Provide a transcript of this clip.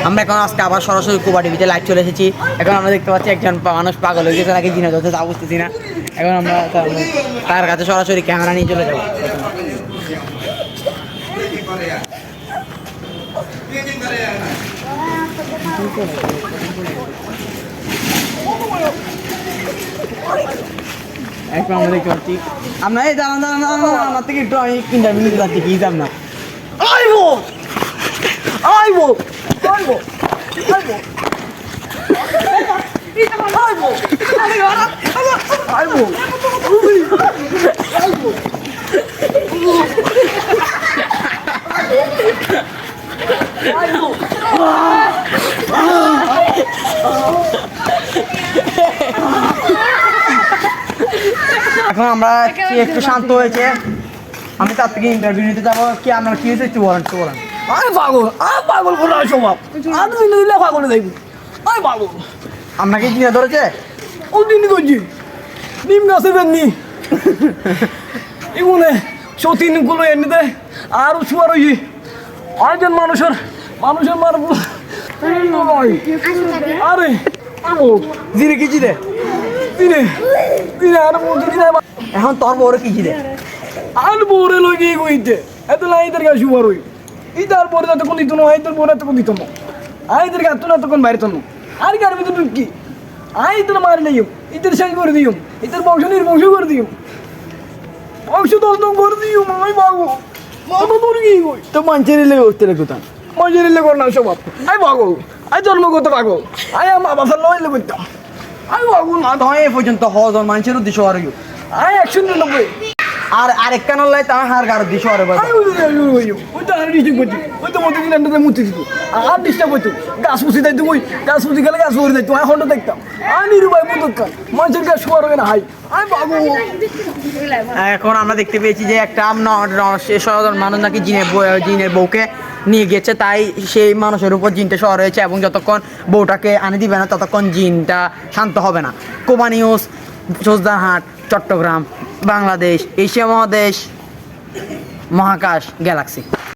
আমরা এখন আজকে আবার সরাসরি কুবা টিভিতে লাইভ চলে এসেছি। এখন আমরা দেখতে পাচ্ছি একজন মানুষ পাগল হয়ে গেছে, নাকি জিনে ধরছে তা বুঝতেছি না। এখন আমরা তার কাছে সরাসরি ক্যামেরা নিয়ে চলে যাবো। এখন আমরা দেখতে পাচ্ছি আমরা এই দাঁড়ান দাঁড়ান দাঁড়ান আমার থেকে একটু আমি ইন্টারভিউ নিতে পারছি কি হিসাব না। আইবো আইবো আইবো আইবো আইবো এখন আমরা একটু শান্ত হয়েছে, আমি তার থেকে ইন্টারভিউ নিতে যাবো। কি আপনার কি হয়েছে একটু বলেন, একটু বলেন। আরে পাগল কোনো স্বভাব আর তুই দিলে পাগল দেখবি। আরে পাগল আপনাকে জিনে ধরেছে? ও দিন করছি নিম গাছে বেননি এগুলো সতীনগুলো এমনিতে আরও শুয়ার হয়েছি। আরেকজন মানুষের মার আরে জিনে কি জিনে? দিনে দিনে আর বলতে দিনে এখন তোর বড় কি জিনে? আর বোরে লই গিয়ে কইতে এত লাইদের গা শুয়ার হই ইতার পরে যতক্ষণ দিত না আইতার পরে এতক্ষণ দিত না আইদের গা তো না তখন বাইরে তো আর গার ভিতর ঢুকি আই তোর মারি লইম ইতার শেষ করে দিও ইতার বংশ নির্বংশ করে দিও বংশ দর্দন করে দিও মাই বাবু মামা তোর কি কই তো মানুষের এলে উঠতে লেগুতা মজা নিলে কর না সব আই পাগল আই জন্মগত পাগল আই আমার বাসার লইলে করতাম আই পাগল না নয় এ পর্যন্ত হজন মানুষের উদ্দেশ্য আর আই 199 আর আরেক কানার লাই তার হার গার দিশো আর ওই তো আর ডিস্টার্ব করছি ওই তো মধ্যে দিন মুতি দিত আর ডিস্টার্ব করতো গাছ পুষি যাইতো ওই গাছ পুষি গেলে গাছ পরে যাইতো এখন দেখতাম আর নিরুপায় বুদকাল মানুষের গাছ শোয়ার হবে না হাই আই বাবু এখন আমরা দেখতে পেয়েছি যে একটা সাধারণ মানুষ নাকি জিনের বউকে নিয়ে গেছে, তাই সেই মানুষের উপর জিনটা শহর হয়েছে এবং যতক্ষণ বউটাকে আনে দিবে না ততক্ষণ জিনটা শান্ত হবে না। কোবা নিউজ, সোজদারহাট, চট্টগ্রাম, বাংলাদেশ, এশিয়া মহাদেশ, মহাকাশ, গ্যালাক্সি।